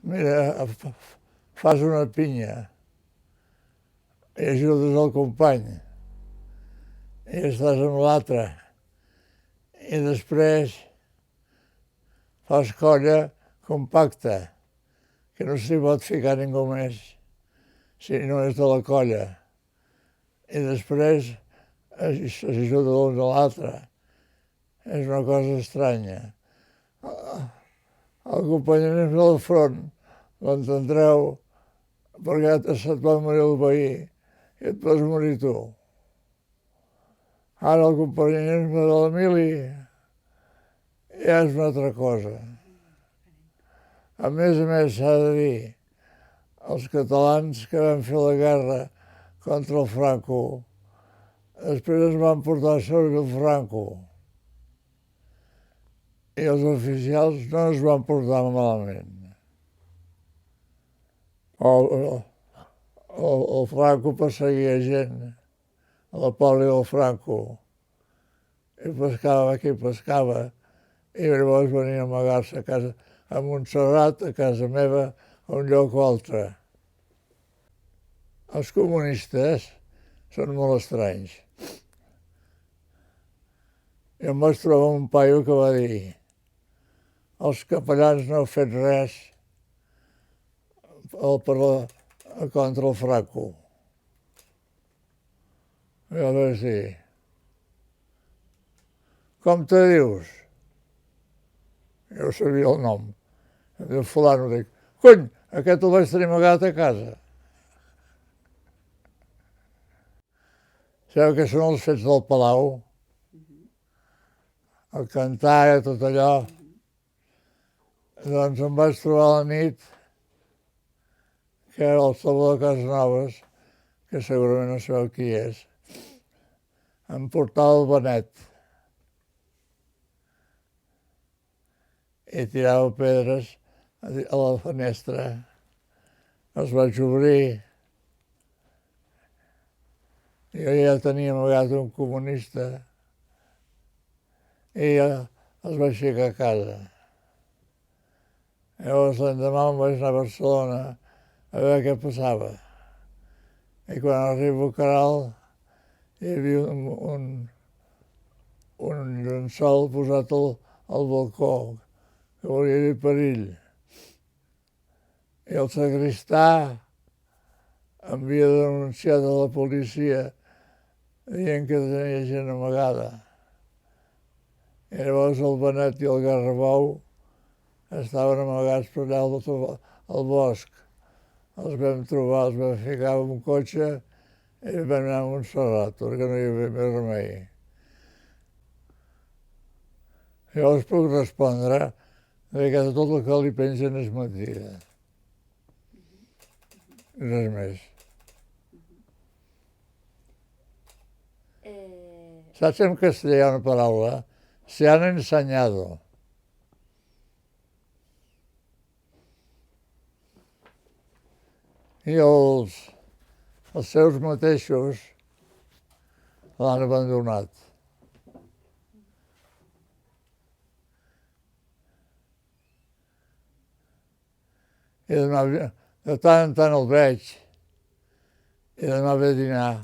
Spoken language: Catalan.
mira, fas una pinya i ajudes el company i estàs amb l'altre i després fas colla compacta, que no s'hi pot ficar ningú més si no és de la colla. I després s'ajuda l'un a l'altre. És una cosa estranya. El companyonisme del front l'entendreu perquè se't va morir el veí i et pots morir tu. Ara el companyonisme de la mili ja és una altra cosa. A més, s'ha de dir, els catalans que van fer la guerra contra el Franco, després es van portar a sobre el Franco. I els oficials no es van portar malament. El Franco perseguia gent, la poli del Franco, i pescava qui pescava, i llavors venia a amagar-se a casa, a Montserrat, a casa meva, a un lloc o altre. Els comunistes són molt estranys. Jo em vaig trobar un paio que va dir els capellans no heu fet res contra el Franco. I jo vaig dir, com te dius? Jo sabia el nom. Em diu fulano, dic, cony, aquest el vaig tenir amagat a casa. Sabeu què són els fets del Palau? El cantar i tot allò. Doncs em vaig trobar a la nit que era el Salvador Casanovas, que segurament no sabeu qui és, em portava el Benet i tirava pedres a la finestra. Els vaig obrir. Jo ja tenia amagat un comunista i els vaig ficar a casa. Llavors l'endemà em vaig anar a Barcelona a veure què passava. I quan arribo a Caral hi havia un llençol posat al balcó, que volia dir perill. I el sagristà havia denunciat a la policia dient que tenia gent amagada. I llavors el Benet i el Garrabou estaven amagats per allà al bosc. Els vam trobar, els vam ficar en un cotxe i vam anar a Montserrat, perquè no hi havia més remei. Jo us puc respondre que tot el que li pensen és mentida. Res més. Saps en castellà hi ha una paraula? Se han enseñado. I els seus mateixos l'han abandonat. I de tant en tant el veig i demà ve a dinar.